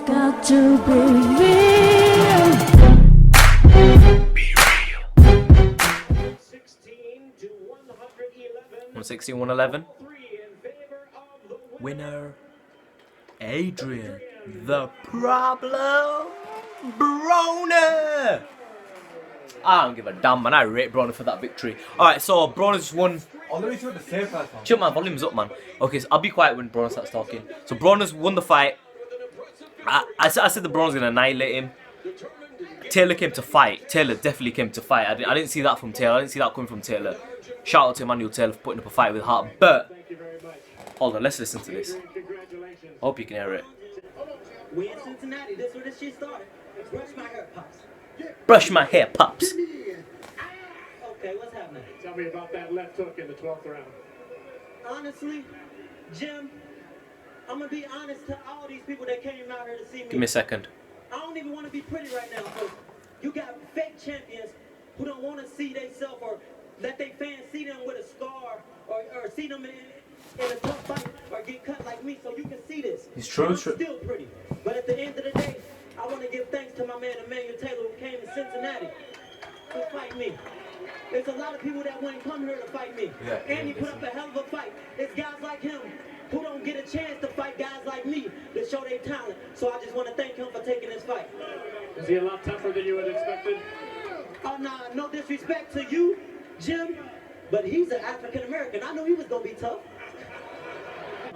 got to be real. Be real. 16 to 111. 116, 111. Winner, Adrien the Problem Broner. I don't give a damn, man. I rate Broner for that victory. Alright, so Broner's won. Oh, let me see what the safe has, man. Chill, man. Volume's up, man. Okay, so I'll be quiet when Broner starts talking. So Broner's won the fight. I said the Broner's gonna annihilate him. Taylor came to fight. Taylor definitely came to fight. I didn't see that from Taylor. I didn't see that coming from Taylor. Shout out to Emmanuel Taylor for putting up a fight with heart. But hold on, let's listen to this. I hope you can hear it. We in Cincinnati. This where this shit started. Brush my hair, pops. Brush my hair, pops. Okay, what's happening? Tell me about that left hook in the 12th round. Honestly, Jim, I'm gonna be honest to all these people that came out here to see me. Give me a second. I don't even want to be pretty right now, because you got fake champions who don't want to see themselves or let their fans see them with a scar or see them in a tough fight or get cut like me, so you can see this. It's true. I'm still pretty. But at the end of the day, I want to give thanks to my man Emmanuel Taylor, who came to Cincinnati to fight me. There's a lot of people that wouldn't come here to fight me. And he put up a hell of a fight. It's guys like him who don't get a chance to fight guys like me to show their talent. So I just want to thank him for taking this fight. Was he a lot tougher than you had expected? Oh, nah, no disrespect to you, Jim, but he's an African American. I knew he was going to be tough.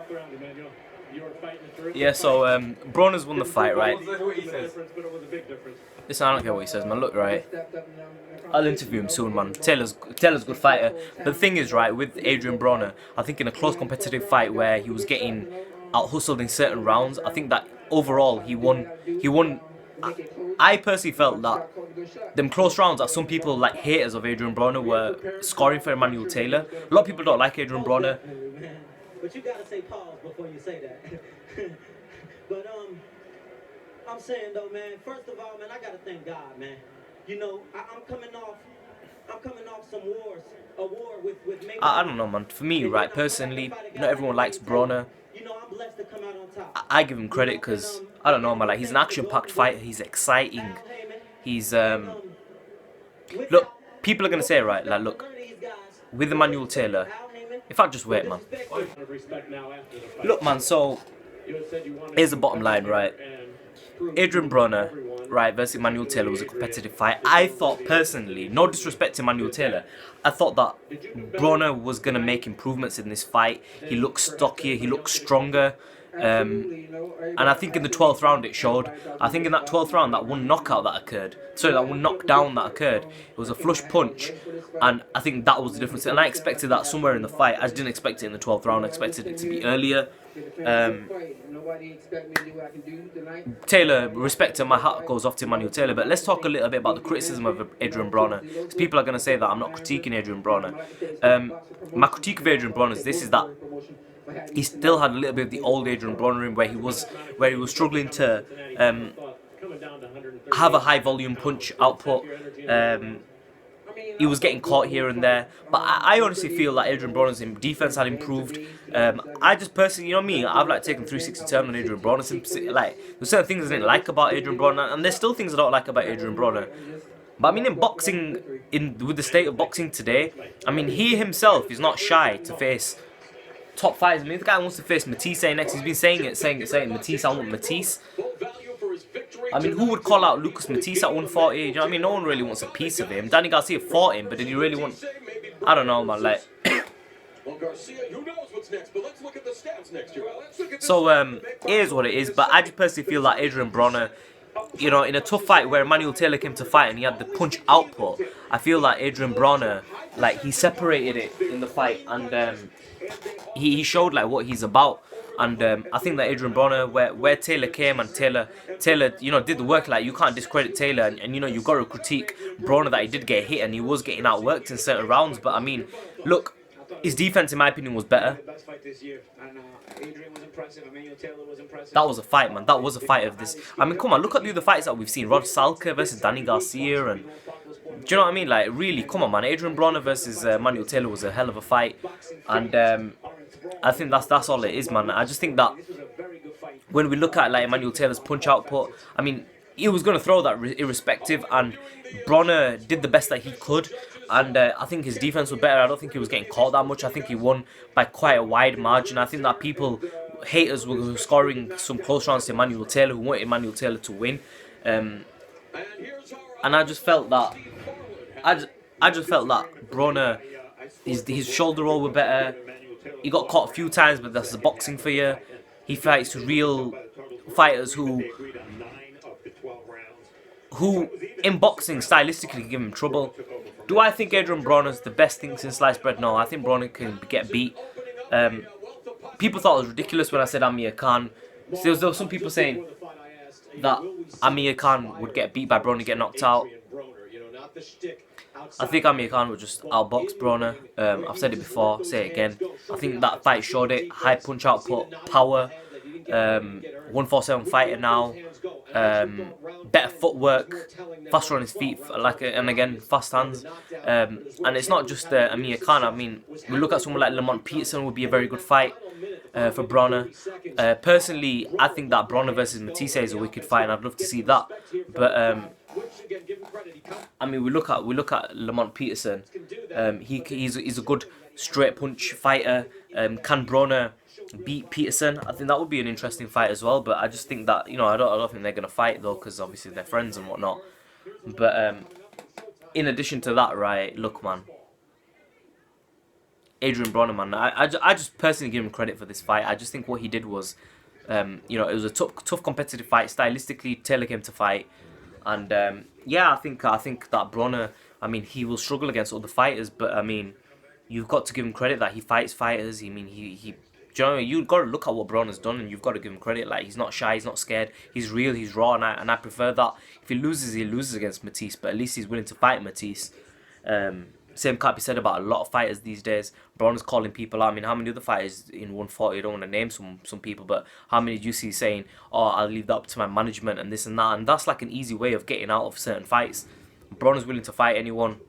Round, Emmanuel. You were fighting through. Yeah, so Broner's won the fight, right? But it was a big difference. Listen, I don't care what he says, man. Look, right. I'll interview him soon, man. Taylor's a good fighter. But the thing is, right, with Adrien Broner, I think in a close competitive fight where he was getting out-hustled in certain rounds, I think that overall he won. I personally felt that them close rounds that some people, like haters of Adrien Broner, were scoring for Emmanuel Taylor. A lot of people don't like Adrien Broner. But you gotta say pause before you say that. But I'm saying though, man, first of all, man, I gotta thank God, man. You know, I'm coming off some wars, a war with maybe I don't know, man. For me, right, personally, not everyone likes Broner. You know, I'm blessed to come out on top. I give him credit because, I don't know, man, like, he's an action-packed fighter. He's exciting. He's, look, people are going to say, right, like, look, with Emmanuel Taylor, in fact, just wait, man. Look, man, so, here's the bottom line, right? Adrien Broner, right, versus Emmanuel Taylor was a competitive fight. I thought, personally, no disrespect to Emmanuel Taylor, I thought that Broner was going to make improvements in this fight. He looked stockier, he looked stronger. And I think in the 12th round it showed. I think in that 12th round, that one knockout that occurred, sorry, that one knockdown that occurred, it was a flush punch, and I think that was the difference. And I expected that somewhere in the fight. I just didn't expect it in the 12th round. I expected it to be earlier. Taylor, respect to my hat goes off to Emmanuel Taylor, but let's talk a little bit about the criticism of Adrien Broner. Because people are going to say that I'm not critiquing Adrien Broner. My critique of Adrien Broner is that he still had a little bit of the old Adrien Broner in where he was struggling to have a high volume punch output. He was getting caught here and there, but I honestly feel like Adrien Broner's defense had improved. I just personally, you know me, I've like taken 360 turn on Adrien Broner. Like, there's certain things I didn't like about Adrien Broner, and there's still things I don't like about Adrien Broner. But I mean, in boxing, with the state of boxing today, I mean, he himself is not shy to face top fighters. I mean, the guy wants to face Matisse next. He's been saying Matisse, I want Matisse. I mean, who would call out Lucas Matisse at 140? You know what I mean? No one really wants a piece of him. Danny Garcia fought him, but did he really want... I don't know, man, like... So, here's what it is, but I just personally feel like Adrien Broner, you know, in a tough fight where Emmanuel Taylor came to fight and he had the punch output, I feel like Adrien Broner, like, he separated it in the fight, and he showed, like, what he's about. And I think that Adrien Broner, where Taylor came and Taylor, you know, did the work. Like, you can't discredit Taylor, and you know, you've got to critique Broner that he did get hit and he was getting outworked in certain rounds. But I mean, look, his defense, in my opinion, was better. That was a fight, man. That was a fight of this. I mean, come on, look at the other fights that we've seen. Rod Salka versus Danny Garcia, and do you know what I mean? Like, really, come on, man. Adrien Broner versus Emmanuel Taylor was a hell of a fight, and I think that's all it is, man. I just think that when we look at like Emmanuel Taylor's punch output, I mean, he was going to throw that irrespective, and Broner did the best that he could, and I think his defense was better. I don't think he was getting caught that much. I think he won by quite a wide margin. I think that haters were scoring some close rounds to Emmanuel Taylor, who wanted Emmanuel Taylor to win, and I just felt that I just felt that Broner, his shoulder roll were better. He got caught a few times, but that's the boxing for you. He fights real fighters who in boxing stylistically give him trouble. Do I think Adrien Broner's the best thing since sliced bread? No, I think Broner can get beat. People thought it was ridiculous when I said Amir Khan. There was some people saying that Amir Khan would get beat by Broner, get knocked out. I think Amir Khan would just outbox Broner. I've said it before, say it again. I think that fight showed it. High punch output, power. 147 fighter now. Better footwork, faster on his feet, and again fast hands. And it's not just Amir Khan. I mean, we look at someone like Lamont Peterson would be a very good fight for Broner. Personally, I think that Broner versus Matisse is a wicked fight, and I'd love to see that. But I mean, we look at Lamont Peterson. He's a good straight punch fighter. Can Broner beat Peterson? I think that would be an interesting fight as well. But I just think that, you know, I don't think they're gonna fight though, because obviously they're friends and whatnot. But in addition to that, right? Look, man, Adrien Broner, man, I just personally give him credit for this fight. I just think what he did was, you know, it was a tough competitive fight. Stylistically, Taylor came to fight. And yeah, I think that Broner, I mean, he will struggle against other fighters, but I mean, you've got to give him credit that he fights fighters. I mean, do you know, you've got to look at what Broner's done, and you've got to give him credit. Like, he's not shy, he's not scared, he's real, he's raw, and I prefer that. If he loses against Matisse, but at least he's willing to fight Matisse. Same can't be said about a lot of fighters these days. Broner's calling people out. I mean, how many other fighters in 140? I don't want to name some people, but how many do you see saying, "Oh, I'll leave that up to my management," and this and that? And that's like an easy way of getting out of certain fights. Broner's willing to fight anyone.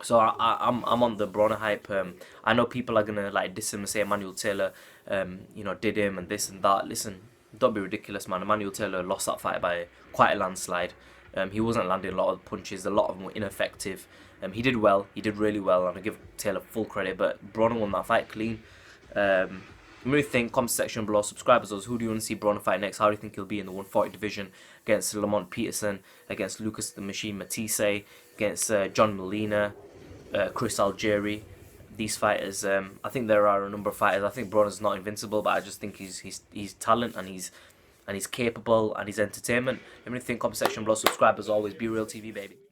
So I'm on the Broner hype. I know people are gonna like diss him and say Emmanuel Taylor, you know, did him and this and that. Listen, don't be ridiculous, man. Emmanuel Taylor lost that fight by quite a landslide. He wasn't landing a lot of punches. A lot of them were ineffective. He did well. He did really well, and I give Taylor full credit. But Broner won that fight clean. What do you think? Comment section below. Subscribe as well. Who do you want to see Broner fight next? How do you think he'll be in the 140 division against Lamont Peterson, against Lucas the Machine Matisse, against John Molina, Chris Algieri? These fighters, I think there are a number of fighters. I think Broner's not invincible, but I just think he's talent, and he's capable, and he's entertainment. Let me think. Comment section below. Subscribe as always. Be Real TV, baby.